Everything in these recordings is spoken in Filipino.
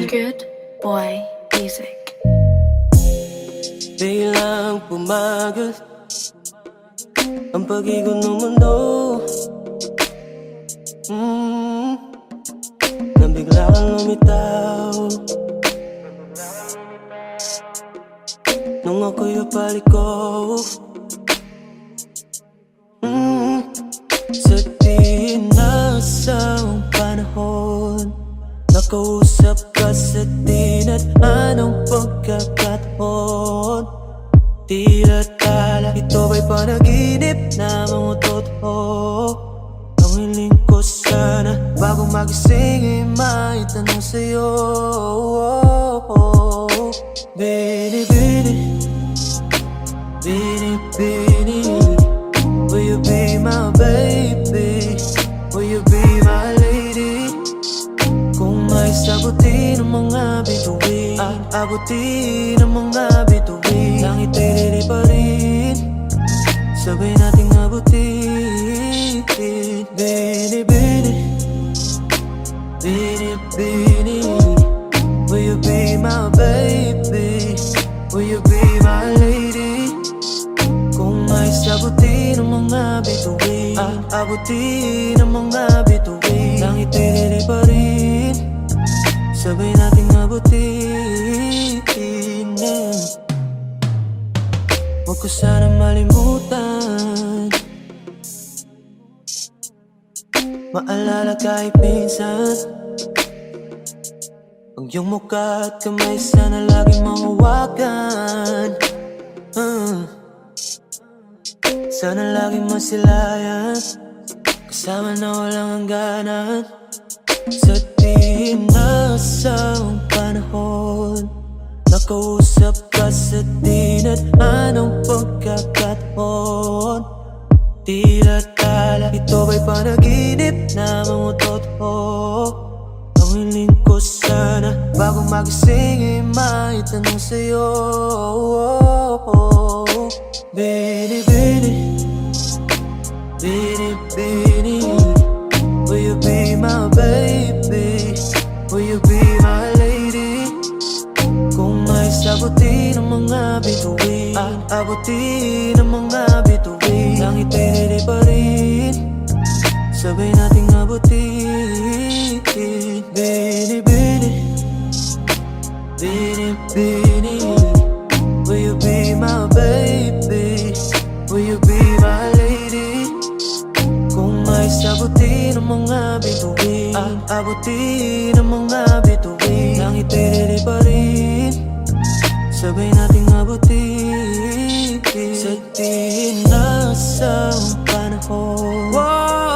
Good Boy Music. Biglang pumagat ang pag-ikot ng mundo. Nang bigla kang lumitaw nung ako'y kapaliko. Sa di inasang panahon, nakausap ka sa di at anong pagkakataon. Tila tala, ito ba'y panaginip na mga totoo? Ang hiling ko sana, bago magising ay may tanong sa'yo. Bini, bini, bini, bini, will you be my baby? Will you be my lady? Kung may sagutin ang mga bituin, abutin ang mga bituin, langit ay lili pa rin, sabay nating abutin. Bini, bini, bini, bini, will you be my baby? Will you be my lady? Kung may sagutin ang mga bituin, abutin ang mga bituin, langit ay lili pa rin, sabay nating abutin. Huwag ko sana malimutan, maalala kahit minsan, ang iyong mukha at kamay sana laging mahawakan. Sana laging masilayan, kasama na walang hangganan. Sa di inasang panahon, nakausap ka sa di at anong pagkakataon. Tila tala, ito ba'y panaginip na mga totoo? Ang hiling ko sana, bago magising ay may tanong sa'yo. Bini, bini, bini, bini, will you be my baby? Will you be my lady? Kung may sagutin ang mga bituin, abutin ang mga bituin, langit ay lili pa rin, sabay nating abutin. Bini, bini, bini, bini, will you be my baby? Will you be my lady? Kung may sagutin ang mga bituin, abutin ang mga bituin, langit ay lili pa rin, sabay nating abutin. Sa di inasang panahon,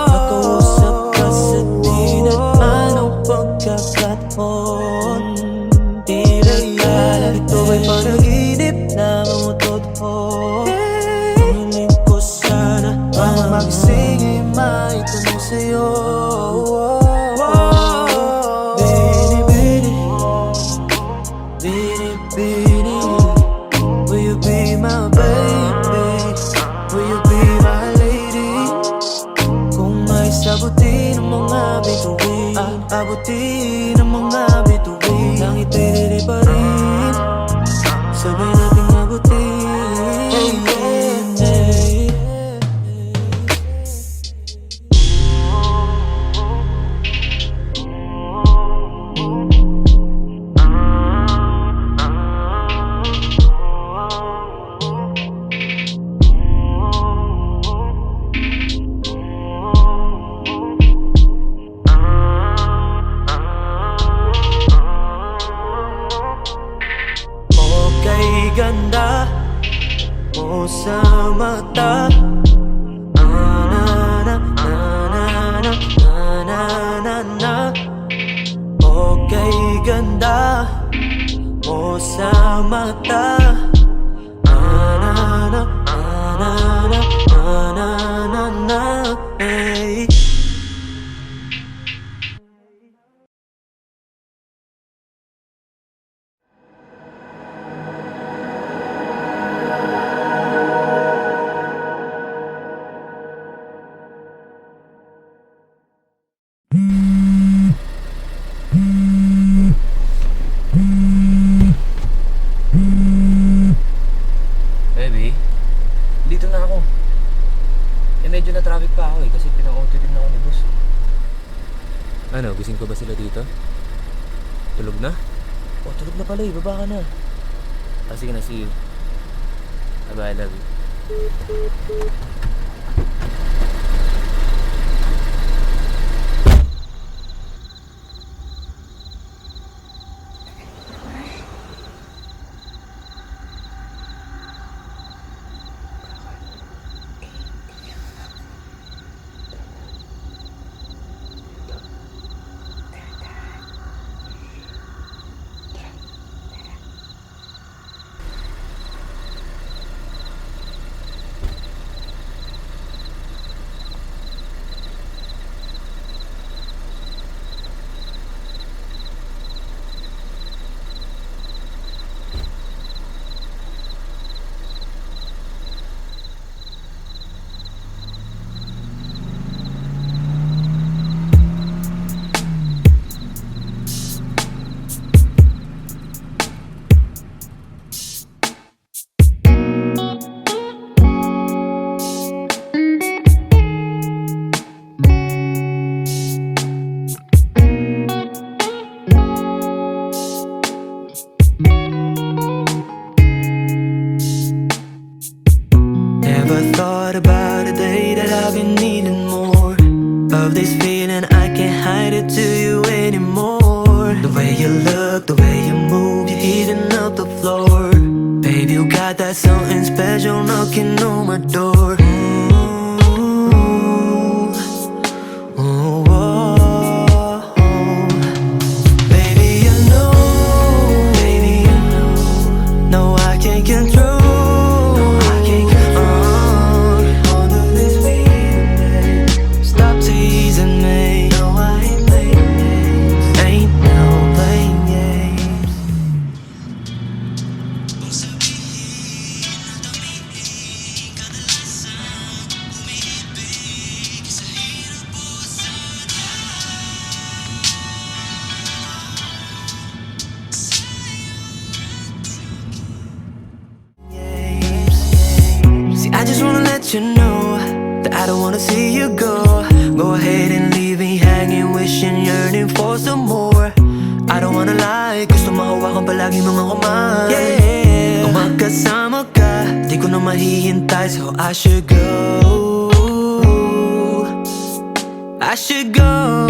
nakausap ka sa di at anong pagkakataon. Tila tala, ito ba'y panaginip na mga totoo? Ang hiling ko sana, bago magising ay may tanong sa'yo. Bini, bini, bini, bini, will you be my baby? Will you be my lady? Kung may sagutin ang mga bituin, abutin ang mga bituin, langit ay lili pa rin, sabay nating abutin. Okay, ganda mo sa mata. Na na na na na na na. Okay, ganda mo sa mata. Na na na na na na na na. Hey. medyo na traffic pa ako kasi pinang-auto din ako ni boss. Ano, gising ko ba sila dito? Tulog na? Oh, tulog na pala baba ka na. Sige na, see you. Bye, I love you. Never thought about a day that I've been needing more of this feeling. I can't hide it to you anymore. The way you look, the way you move, you're heating up the floor. Baby, you got that something special knocking on my door. Ooh, oh. Baby, I know, no, I can't control. I just wanna let you know that I don't wanna see you go. Go ahead and leave me hanging, wishing, yearning for some more. I don't wanna lie, gusto mahawakan palagi mga kamay. Yeah, kung magkasama ka, di ko na mahihintay. So I should go, I should go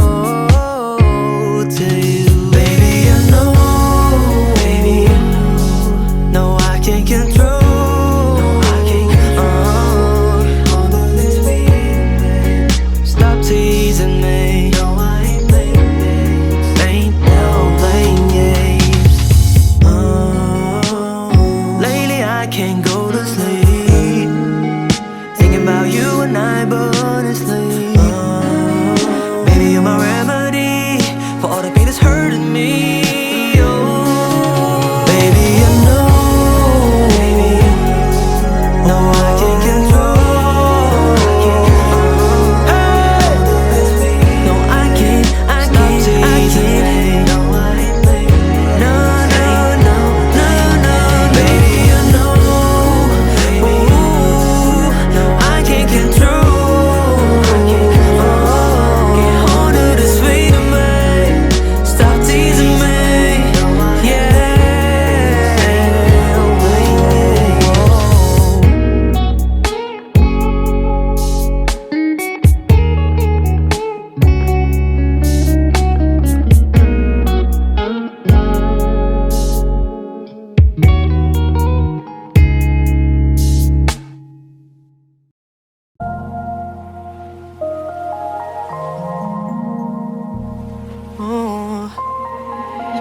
to you. Baby, I know, baby, I know, no, I can't control. Teasing me, no, I ain't playing games. Ain't no playing games. Lately I can't go to sleep, thinking about you and I, but honestly, baby, you're my remedy for all the pain that's hurting me. Oh, baby, I know, baby, no, I can't control.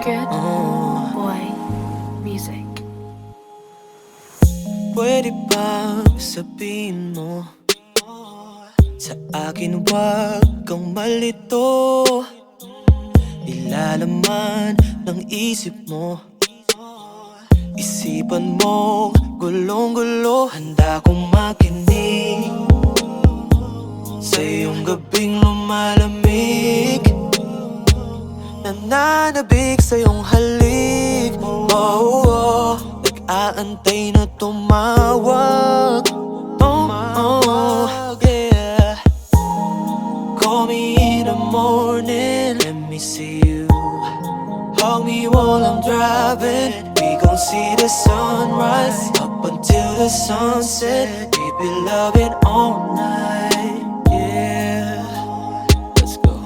Good boy music. Pwede ba sabihin mo sa akin wag kang malito? Nilalaman ng isip mo, isipan mo gulong-gulo. Handa kong makinig sa iyong gabing lumalamig, nananabik sa iyong halik. Oh, oh, nag-aantay na tumawag. Oh, oh, yeah. morning, let me see you. Hold me while I'm driving. We gon' see the sunrise up until the sunset. Keep it loving all night, yeah. Let's go.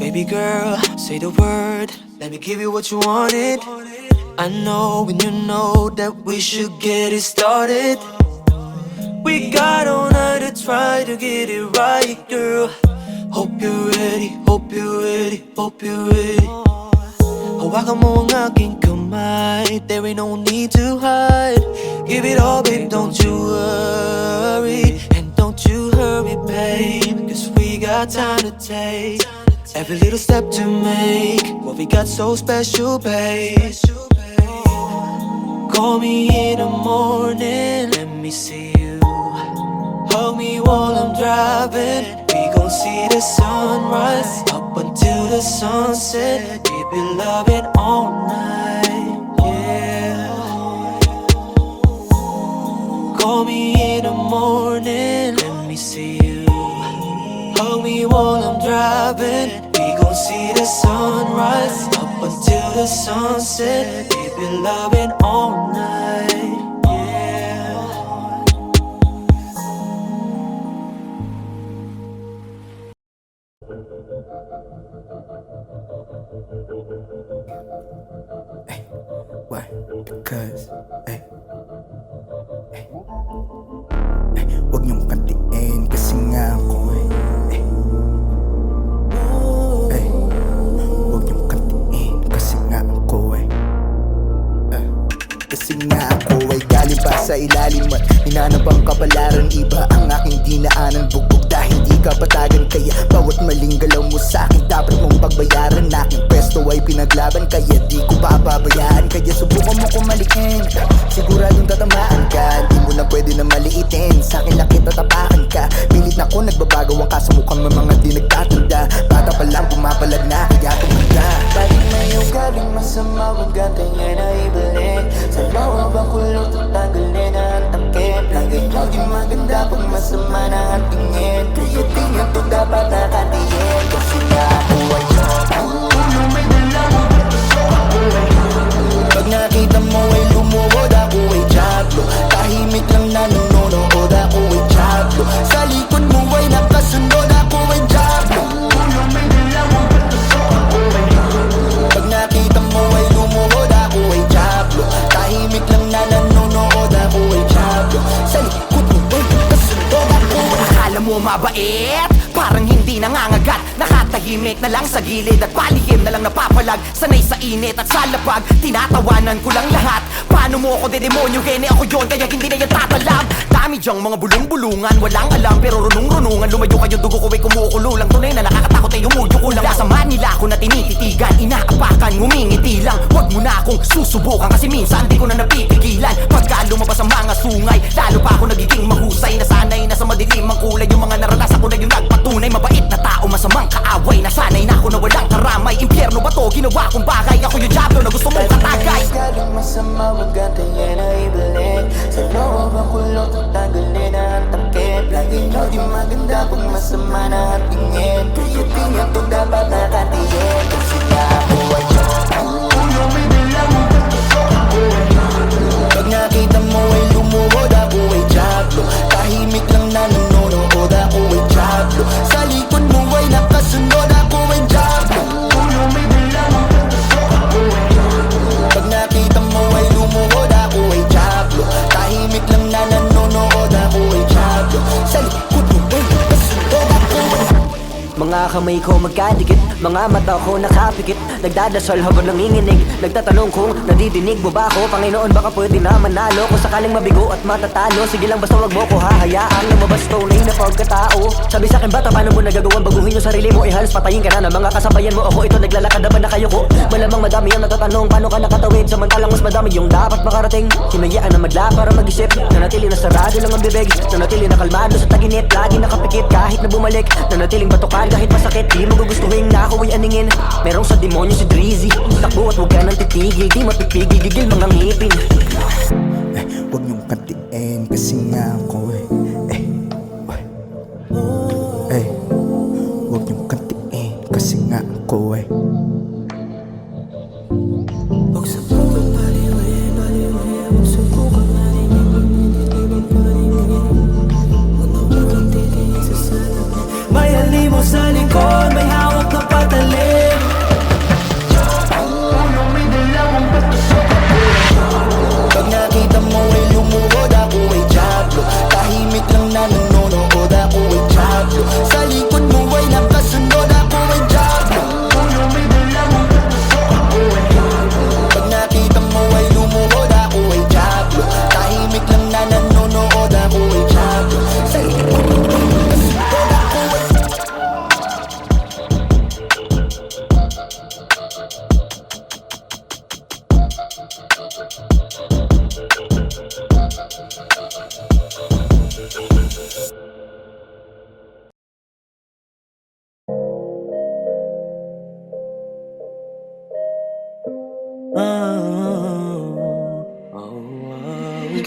Baby girl, say the word. Let me give you what you wanted. I know and you know that we should get it started. We got all night to try to get it right, girl. Hope you're ready, hope you're ready, hope you're ready. Hawakan mo ang aking kamay. There ain't no need to hide. Give it all, babe, don't you worry. And don't you hurry, babe, 'cause we got time to take. Every little step to make what we got so special, babe. Call me in the morning, let me see you. Hold me while I'm driving. We gon' see the sunrise up until the sunset. Keep it loving all night, yeah. Call me in the morning, let me see you. Hold me while I'm driving. We gon' see the sunrise up until the sunset. Keep it loving all night, yeah. Why? Because, ay, wag niyong kantiin kasi nga ako wag niyong kantiin kasi nga ako kasi nga ako ay galing pa sa ilalim at hinanapang kapalaran. Iba ang aking dinaanan, bugbog dahil di ka patagan. Kaya bawat maling galaw mo sa'kin dapat mong pagbayaran. Aking pwesto ay pinaglaban kaya di ko pababayaan. Kaya subukan mo kumalikin, siguradong tatamaan ka. Di mo na pwede na maliitin, sa'kin lakit at tapakan ka. Pilit na ko nagbabagaw ang kasamukhang may mga di nagtatanda. Bata pa lang pumapalag na kaya tumanda. Bakit may ugaling masama, huwag gantayin na ibalik. Sa loob ang kulot at tanggalin ang takip. Lagi nyo di maganda pag masama na ang tingin. Kaya di nyo to dapat nakatingin. Kasi nga ako ay may dala mo, pag nakita mo ay lumuhod, ako ay jablo. Tahimik lang na nanonood, ako ay jablo. Sa likod mo ay nakasunod, ako ay jablo. Pag nakita mo ay lumuhod, ako ay jablo. Tahimik lang na nanonood, ako ay jablo. Sa likod mo ay nakasunod, ako ay Akala mo mabait? Parang hindi nangangagat. Nakatahimik na lang sa gilid at palihim na lang napapalag. Sanay sa init at sa lapag, tinatawanan ko lang lahat. Paano mo ako dedemonyo? Gene ako yon, kaya hindi na yan tatalab. Dami dyang mga bulong-bulungan, walang alam pero runong-runungan. Lumayo kayo, dugo ko ay kumukulo lang. Tunay na nakakatakot ay humuyo ko lang. Masama nila ako na tinititigan, inaapakan, ngumingiti lang. Huwag mo na akong susubukan kasi minsan di ko na napipigilan. Pagka lumabas ang mga sungay, lalo pa ako nagiging mahusay. Nasanay na sa madilim ang kulay, yung mga naranasan ko na yung nagpatunay. Mabait na tao, masamang kaaway. Nasanay na ako na walang karamay. Impyerno ba to? Ginawa kong bagay. Ako yung diablo na gusto mong katagay. Galing masama, huwag gantayin na ibalik. Sa loob ang kulot at tanggalin ang takip. Lagi nyo di maganda pag masama na ang tingin. Kaya di nyo to dapat nakatingin. Kasi nga ako ay may dala mo, pag nakita mo ay lumuhod, ako ay jablo. Tahimik lang na nanonood, ako ay jablo. Sa likod mo ay nakasunod, ako ay jablo. Pag nakita mo ay lumuhod, ako ay jablo. Tahimik lang na nanonood, ako ay jablo. Sa likod mo ay nakasunod, ako ay Mga kamay ko magkadikit, mga mata ko nakapikit. Nagdadasal habang nanginginig, nagtatanong kung nadidinig mo ba ako. Panginoon baka pwede na manalo, kung sakaling mabigo at matatalo. Sige lang basta wag mo ko hahayaan, lumabas tunay na pagkatao. Sabi sa akin bata, paano mo nagagawang baguhin yung sarili mo? Halos patayin ka na ng mga kasabayan mo. Ako ito naglalakad na ba na kayo ko? Malamang madami ang natatanong, paano ka nakatawid? Samantalang mas madami yung dapat makarating. Hinayaan na madla para mag-isip, nanatili na sarado lang ang bibig. Nanatili na kalmado sa taginit, lagi nakapikit kahit na bumalik. Nanatiling batukan kahit masakit, di mo gugustuhin na ako ay aningin. Merong sa demonyo si Drizzy, takbo at huwag ka nang titigil. Di mapipigil, gigil mga ngipin. wag niyong kantiin kasi nga ako wag niyong kantiin kasi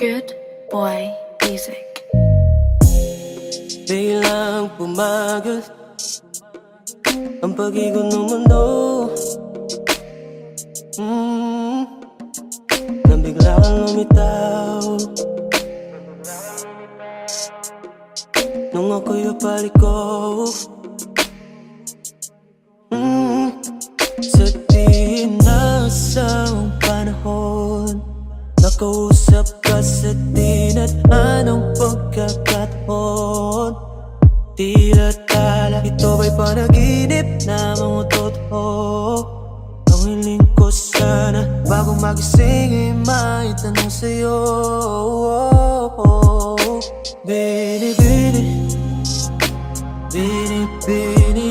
Good boy music. Biglang pumagal ang pag-ikot ng mundo. Nang bigla kang lumitaw nung ako'y paliko. Sa di nasang panahon nakausap ka sa di na anong pagkakataon. Tila tala, ito ba'y panaginip na mga totoo? Ang hiling ko sana bago magising ay may tanong sa'yo. Bini-bini, bini-bini,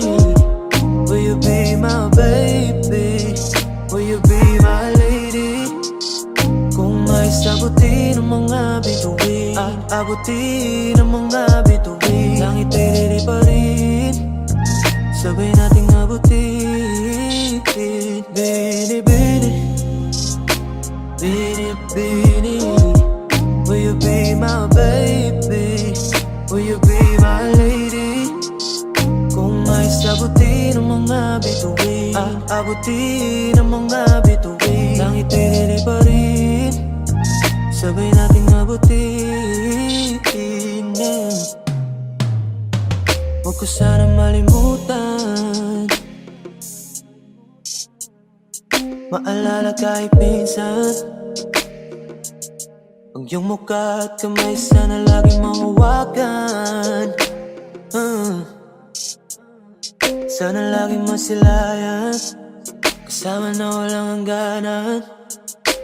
will you be my baby? Will you be my lady? Kung may sagutin ng mga bituin, abutin ng mga bituin, langit ay lili pa rin, sabay nating abutin. Bini, bini, bini, bini, will you be my baby? Will you be my lady? Kung may sagutin ng mga bituin, abutin ng mga bituin, langit ay lili pa rin, sabay nating abutin. Huwag ko sana malimutan, maalala kahit minsan, ang iyong mukha at kamay sana laging mahawakan. Sana laging masilayan, kasama na walang hangganan.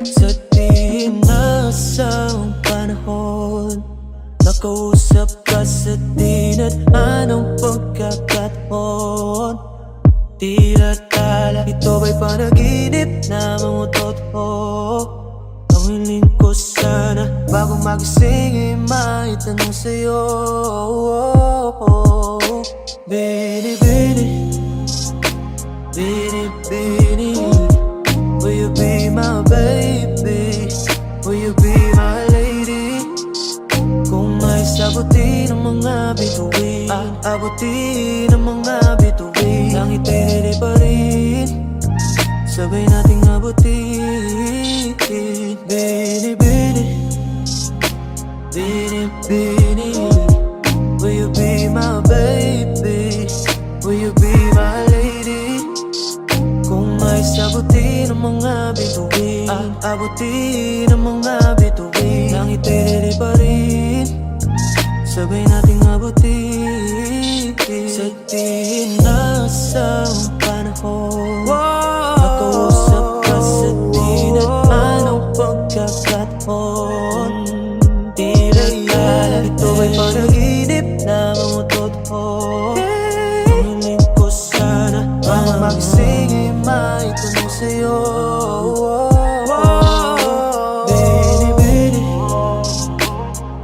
Sa di nasang panahon nakausap ka sa di na anong pagkakataon. Tila tala, ito ba'y panaginip na mga totoo? Ang hiling ko sana bago magising ay may tanong sa'yo. Bini-bini, bini-bini, will you be my baby? Will you be my lady? Kung may sagutin ng mga bituin, abutin ng mga bituin, langit ay lili pa rin, sabay nating abutin. Bini-bini, bini-bini, will you be my baby? Will you be my lady? Kung may sagutin ng mga bituin, abutin ng mga bituin, langit ay lili pa rin, sabay nating abutin. Sa di nasang panahon nakausap ka sa di na anong pagkakataon. Tila tala, ito ay panaginip na mga totoo. Ang hiling ko sana bago magising ay may tanong sa'yo. Bini-bini,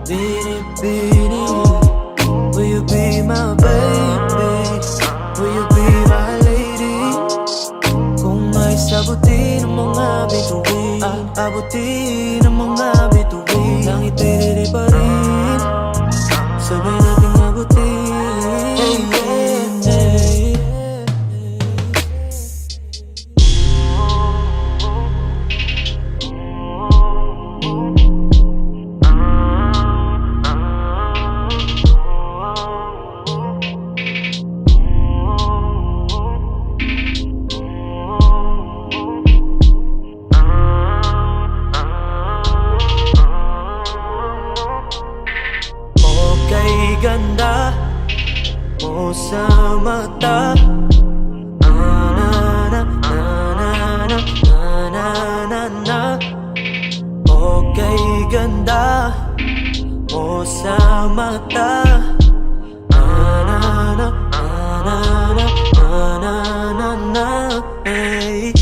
bini-bini, will you be my baby? Will you be my lady? Kung may sagutin ng mga bituin, abutin ng mga bituin, langit ay lili pa rin, sabay nating abutin. Okay, ganda mo sa mata. Na, na, na, na, na, na. Okay, ganda mo sa mata. Na, na, na, na, na, na, na, na, hey.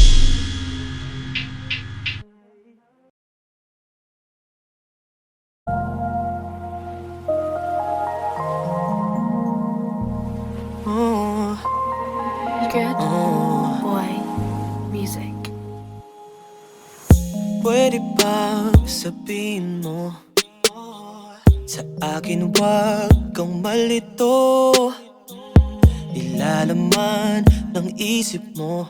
Good boy music. Pwede ba sabihin mo sa akin wag kang malito? Nilalaman ng isip mo,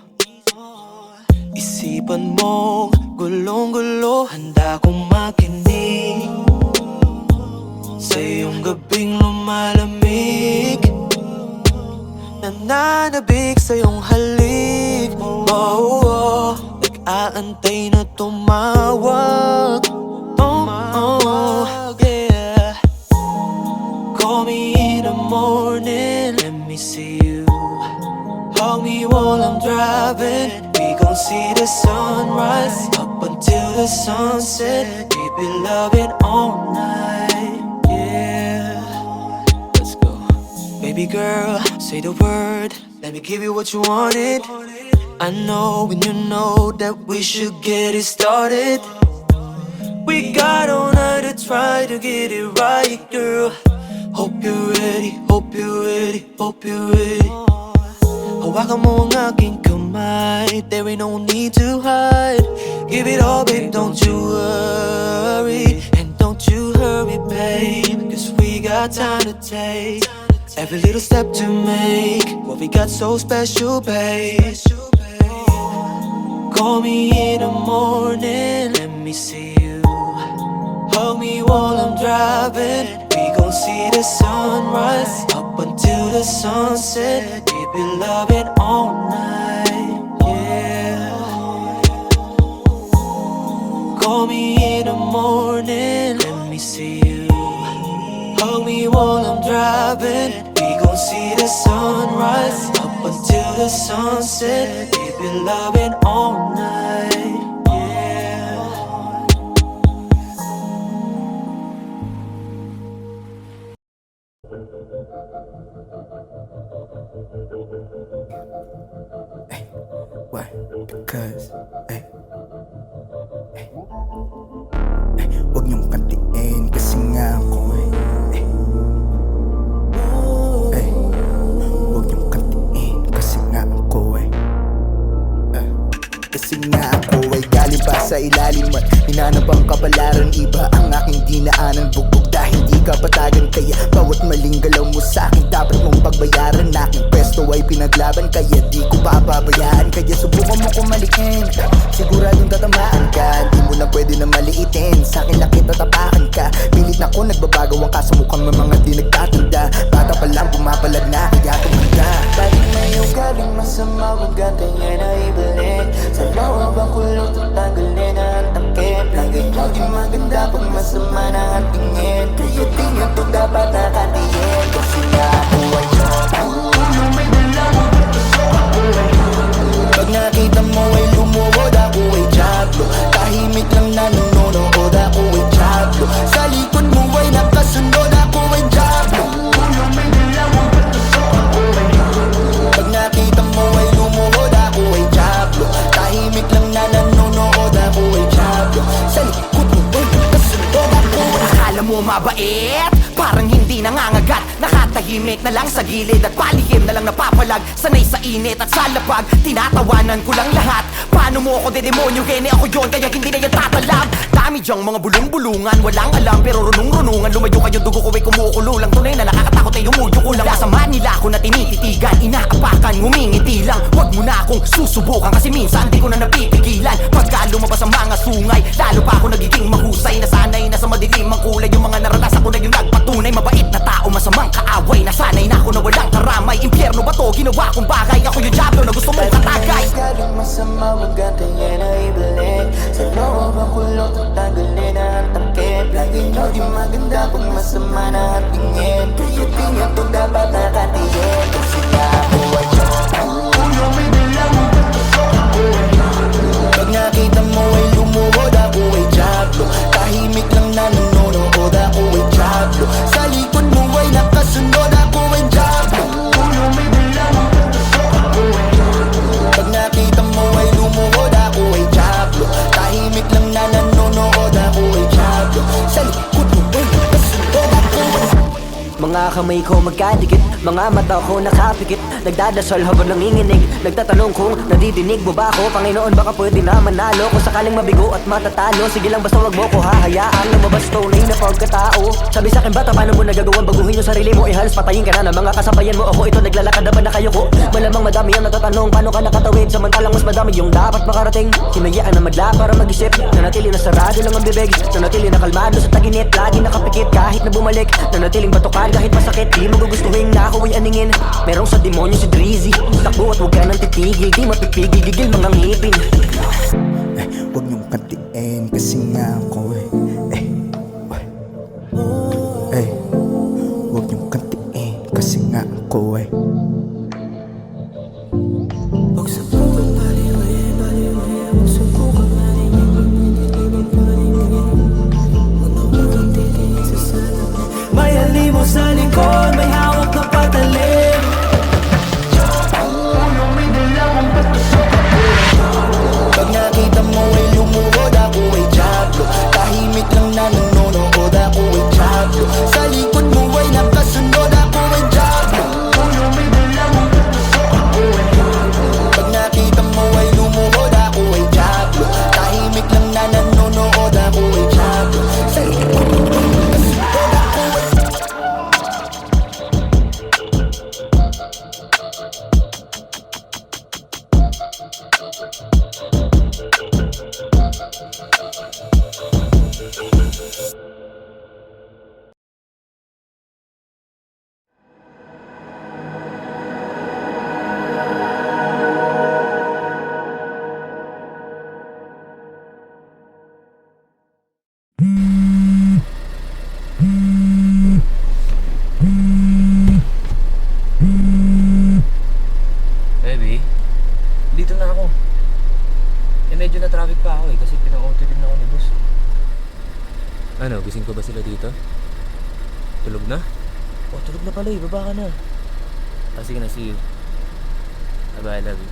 isipan mo gulong-gulo. Handa kong makinig sa iyong gabing lumalamig, nananabik sa iyong halik. Oh, oh, nag-aantay na tumawag. Oh, oh, yeah. Call me in the morning, let me see you. Hug me while I'm driving. We gon' see the sunrise up until the sunset. Keep it loving all night, yeah. Let's go. Baby girl, say the word. Let me give you what you wanted. I know and you know that we should get it started. We got all night to try to get it right, girl. Hope you're ready, hope you're ready, hope you're ready. Hawakan mo ang aking kamay, there ain't no need to hide. Give it all, babe, don't you worry. And don't you hurry, babe, cause we got time to take. Every little step to make what we got so special, babe. Call me in the morning, let me see you. Hug me while I'm driving. We gon' see the sunrise up until the sunset. Keep it loving all night, yeah. Call me in the morning, let me see you. Hug me while I'm driving. We gon' see the sunrise up until the sunset. Keep it loving all night, yeah. Why? Because, ay, wag niyong kantiin kasi nga ako wag niyong kantiin kasi nga ako kasi nga ako ay galing pa sa ilalim at hinanap ang kapalaran. Iba ang aking dinaanan, bugbog dahil di ka patagan. Kaya bawat maling galaw mo sa'kin dapat mong pagbayaran. Aking pwesto ay pinaglaban kaya di ko pababayaan. Kaya subukan mo kumalikin, siguradong tatamaan ka. Di mo na pwede na maliitin, sa'kin lakit tatapakan ka. Pilit na ko nagbabagawan ka sa mukhang may mga di nagtatanda. Bata pa lang pumapalag na kaya tumanda. Bakit may ugaling masama, huwag gantayin na ibalik. Sa loob ang kulot at tanggalin ang takip. Lagi nyo di maganda pag masama na ang tingin. Kaya di nyo to dapat nakatiin. Kasi nga ako ay may dala mo. Pag nakita mo ay lumuhod, ako ay jablo. Tahimik lang na nanonood, ako ay jablo. Sa likod mo ay nakasunod, ako ay jablo. Pag nakita mo ay lumuhod, ako ay jablo. Tahimik lang na nanonood, ako ay jablo. Sa likod mo ay nakasunod, ako ay Akala mo mabait? Parang hindi nangangagat. Nakatahimik na lang sa gilid at palihim na lang napapalag. Sanay sa init at sa lapag, tinatawanan ko lang lahat. Paano mo ako dedemonyo? Gene ako yon, kaya hindi na yan tatalab. Dami dyang mga bulong-bulungan, walang alam pero runong-runungan. Lumayo kayo, dugo ko ay kumukulo lang. Tunay na nakakatakot ay humuyo ko lang. Sa Manila ako na tinititigan, inaapakan, ngumingiti lang. Huwag mo na akong susubukan kasi minsan di ko na napipigilan. Pagka lumabas ang mga sungay, lalo pa ako nagiging mahusay. Nasanay na sa madilim ang kulay, yung mga naranasan ko na yung nagpatunay. Mabait na tao, masamang kaaway. Nasanay na ako na walang karamay. Impyerno ba to? Ginawa kong bagay. Ako yung diablo na gusto mong katagay. galing masama, huwag gantayin na ibalik. Sa loob ang kulot at tanggalin ang takip. Lagi nyo di maganda pag masama na ang tingin. Kaya di nyo to dapat nakatiin. Kasi nga ako ay may dala mo. Pag nakita mo ay lumuhod, ako ay jablo. Tahimik lang na nanonood, ako ay jablo. Sa likod mo ay nakasunod, ako ay jablo. Pag nakita mo ay lumuhod, ako ay jablo. Tahimik lang na nanonood, ako ay jablo. Sa likod mo ay nakasunod, ako ay Mga kamay ko magkadikit, mga mata ko nakapikit. Nagdadasal habang nanginginig, nagtatanong kung nadidinig mo ba ako. Panginoon, baka pwede na manalo. Kung sakaling mabigo at matatalo, sige lang basta wag mo ko hahayaan lumabas tunay na pagkatao. Sabi sa'kin bata, paano mo nagagawang baguhin yung sarili mo? Halos patayin ka na ng mga kasabayan mo. Ako ito naglalakad na ba na kayo ko? Malamang madami ang natatanong, paano ka nakatawid? Samantalang mas madami yung dapat makarating. Hinayaan na madla para mag-isip, nanatili na sarado lang ang bibig, nanatili na kalmado sa taginit, lagi nakapikit kahit na bumalik, nanatiling batukan kahit masakit. Di mo gugustuhin na ako ay aningin. Merong sa demonyo si Drizzy, takbo at huwag ka nang titigil, di mapipigil, gigil mga ngipin. Huwag niyong kantiin kasi nga ako huwag niyong kantiin kasi nga ako Huwag subukan baliwin, huwag subukan may alimo sa likod, may hawak na patalim. Pag nakita mo ay lumuhod, ako ay Diablo. Tahimik lang na nanonood, ako ay Diablo. Sa likod mo ay nakasunod, ako ay Diablo. Pag nakita mo ay lumuhod, ako ay Diablo. Tahimik lang na nanonood, ako ay Diablo. Sa likod mo ay nakasunod, ako ay Baby, dito na ako. Medyo na traffic pa ako kasi pinang-OT din ako ni boss. Ano, gising ko ba sila dito? Tulog na? Tulog na pala baba ka na. Sige na, see you. Bye, I love you.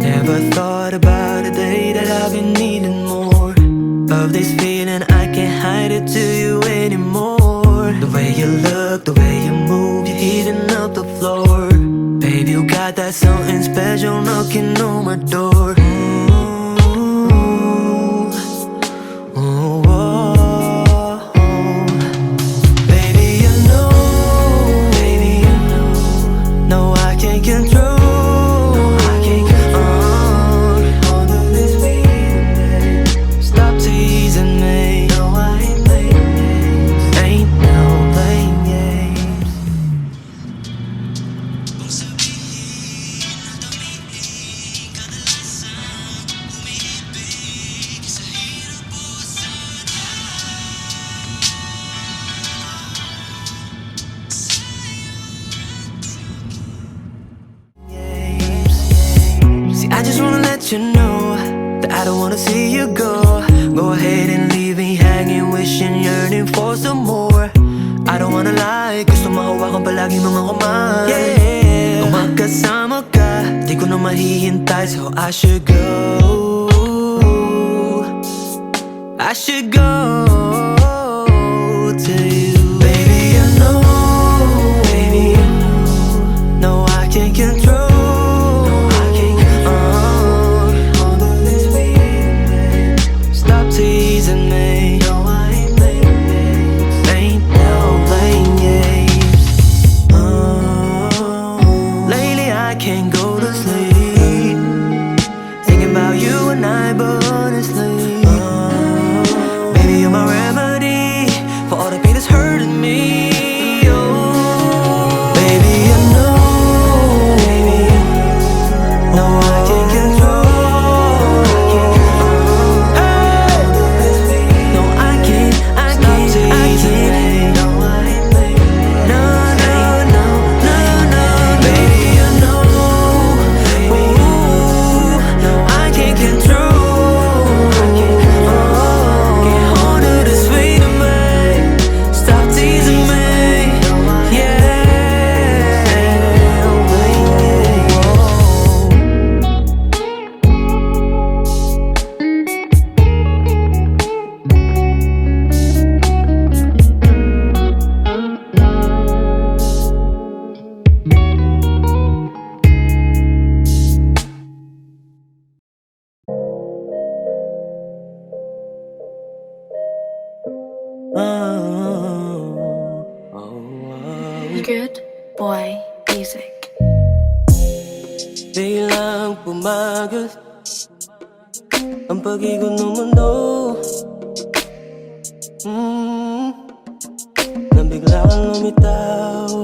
Never thought about a day that I've been needing more of this feeling, I can't hide it to you anymore. The way you look, the way you move, you're heating up the floor. Baby, you got that something special knocking on my door. Baby, you know, no, I can't control. Stop teasing me. No, I ain't playing games. Ain't no playing games. See, I just wanna let you know that I don't wanna see you go. Go ahead and leave me hanging, wishing, yearning for some more. I don't wanna lie, gusto mahawakan palagi mga kamay. Yeah, kung magkasama ka, di ko na mahihintay, so I should go. I should go to you. Baby, I know, no, I can't control. Music. Biglang pumagal ang pag-ikot ng mundo. Nang bigla kang lumitaw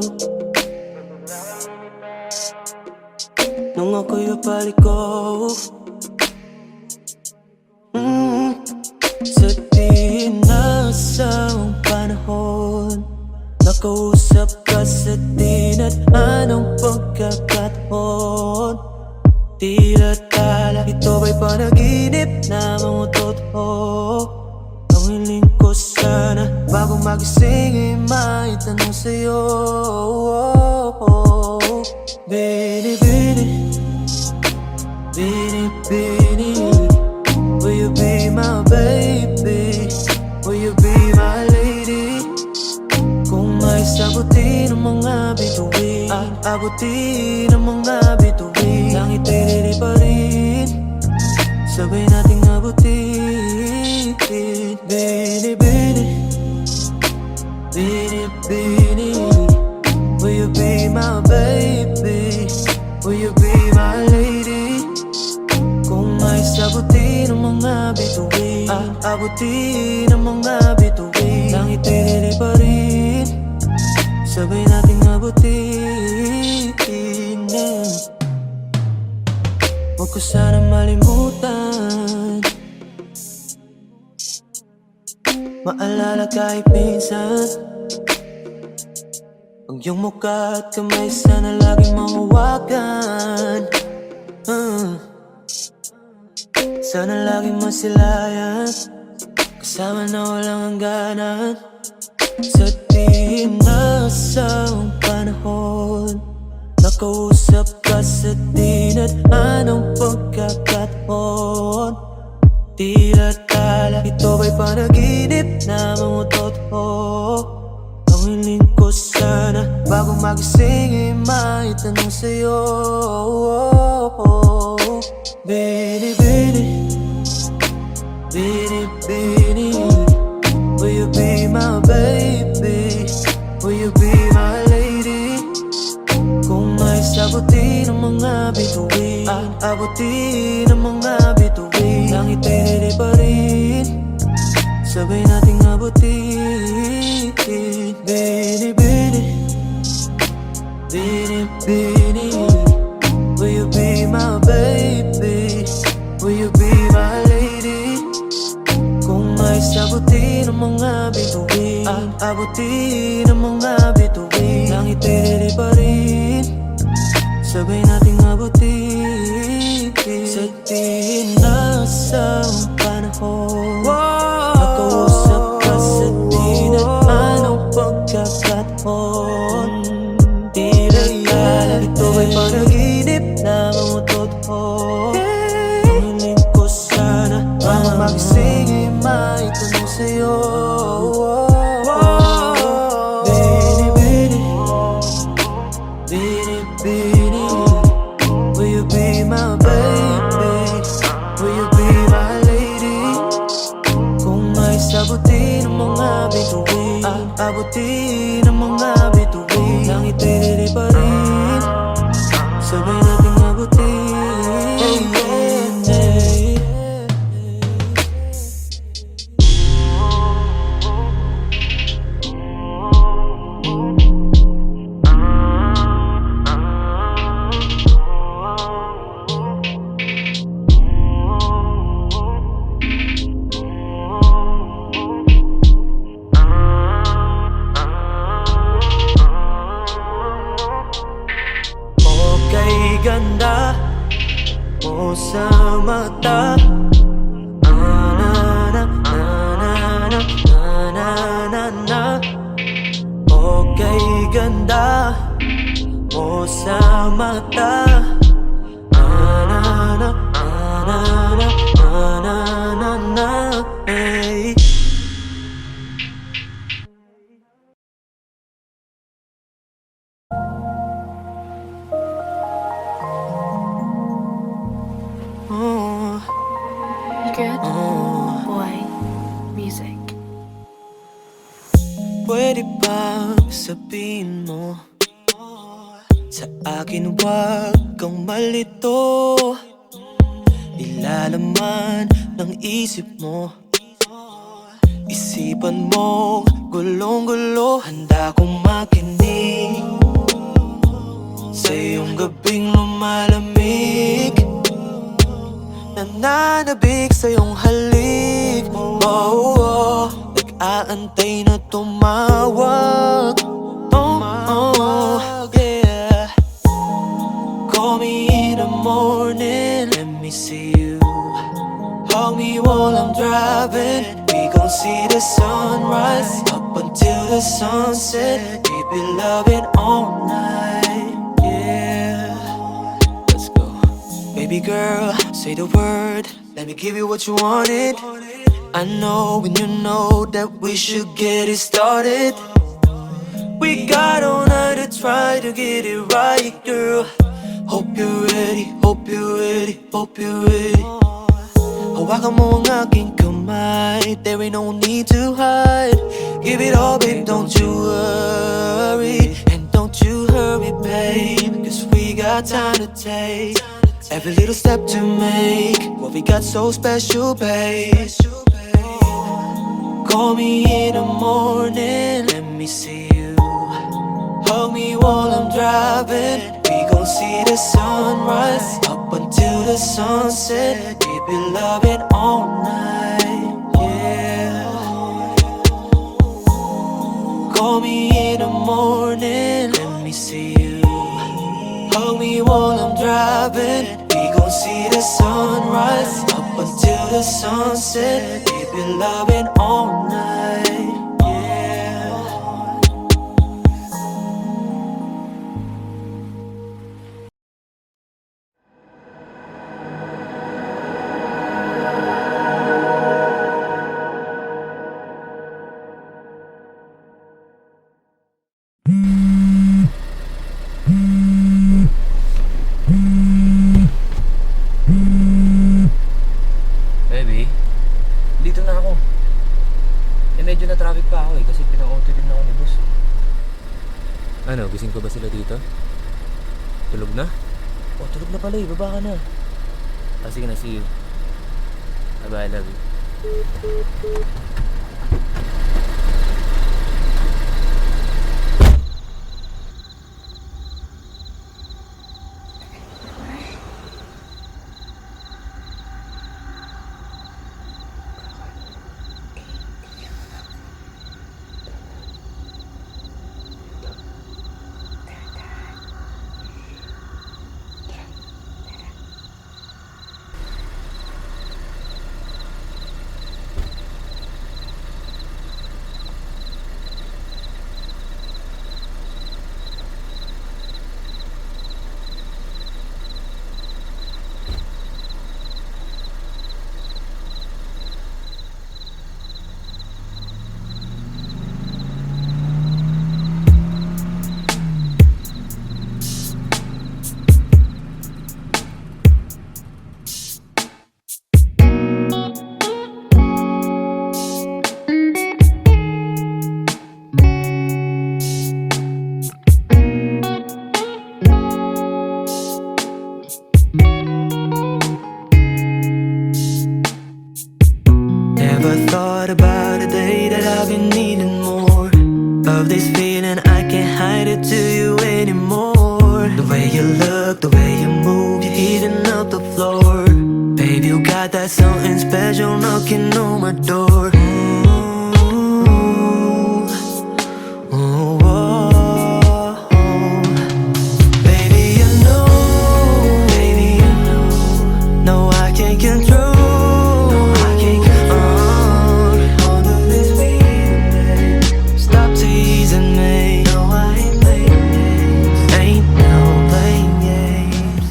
nung ako'y paliko. Sa tinasang panahon, nakausap ka sa di at anong pagkakataon. Tila tala, ito ba'y panaginip na mga totoo? Ang hiling ko sana, bago magising ay maitanong sa'yo. Bini, bini, bini, bini, will you be my baby? Will you be my lady? Kung may sagutin ang mga bituin, abutin ang mga bituin, langit ay lili pa rin, sabay nating abutin. Bini, bini, bini, bini, will you be my baby? Will you be my lady? Kung may sagutin ang mga bituin, abutin ang mga bituin, langit ay lili pa rin, sabay nating abutin. Huwag ko sana malimutan, maalala kahit minsan, ang iyong mukha at kamay sana laging mahawakan. Sana laging masilayan, kasama na walang hangganan. Sa tinasang panahon, nakausap ka sa di at anong pagkakataon. Tila tala, ito ba'y panaginip na mga totoo? Ang hiling ko sana, bago magising ay maitanong sa'yo. Bini, bini, bini, bini, will you be my baby? Will you be my lady? Kung may sagutin ang mga bituin, abutin ang mga bituin, langit ay lili pa rin, sabay nating abutin. Bini, bini, bini, bini, will you be my baby? Will you be my lady? Kung may sagutin ang mga bituin, abutin ang mga bituin, langit ay lili pa rin, sabay nating abutin. Sa tinasang panahon, nakausap ka sa di at anong pagkakataon. Tila tala, ito ba'y panaginip na mga totoo? Ang hiling ko sana, bago magising ay maitanong sa'yo. Bini, bini, bini, bini, will you be my baby? Will you be my lady? Kung may sagutin ang mga bituin, abutin ang mga bituin, langit ay lili pa rin, sabay nating abutin. Okay, ganda mo sa mata. Okay, ganda mo sa mata. Hey. Good boy music. Pwede bang sabihin mo Sa akin wag kang malito, ilalaman ng isip mo. Isipan mo gulong-gulo, handa kong makinig sa iyong gabing lumalamig, nananabik sa iyong halik. Nag-aantay na tumawag. Yeah. Call me in the morning, let me see you. Hug me while I'm driving. We gon' see the sunrise up until the sunset. Keep it loving all night. Yeah. Let's go. Baby girl, say the word. Let me give you what you wanted. I know and you know that we should get it started. We got all night to try to get it right, girl. Hope you're ready, hope you're ready, hope you're ready. Hawakan mo ang aking kamay, there ain't no need to hide. Give it all, babe, don't you worry. And don't you hurry, babe, cause we got time to take. Every little step to make what we got so special, babe. Call me in the morning, let me see you. Hug me while I'm driving. We gon' see the sunrise up until the sunset. Keep it loving all night, yeah. Call me in the morning, let me see you. Hug me while I'm driving. We gon' see the sunrise up until the sunset. Keep it loving all night, yeah. Baby, dito na ako. Medyo na traffic pa ako kasi pinang-auto din ako ni boss. Ano, gising ko ba sila dito? Tulog na? Tulog na pala baba ka na. Sige na, see you. Bye, I love you. Never thought about a day that I've been needing more of this feeling, I can't hide it to you anymore. The way you look, the way you move, you're heating up the floor. Baby, you got that something special knocking on my door. Baby, you know, no, I can't control. Stop teasing me. No, I ain't playing games. Ain't no playing games.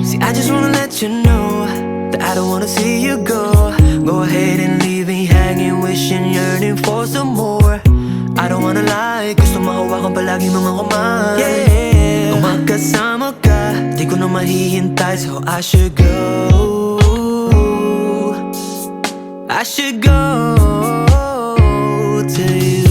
See, I just wanna let you know that I don't wanna see you go. Go ahead and leave me hanging, wishing, yearning for some more. palagi mga kumain. Yeah, kung magkasama ka, di ko na mahihintay. So I should go, I should go to you.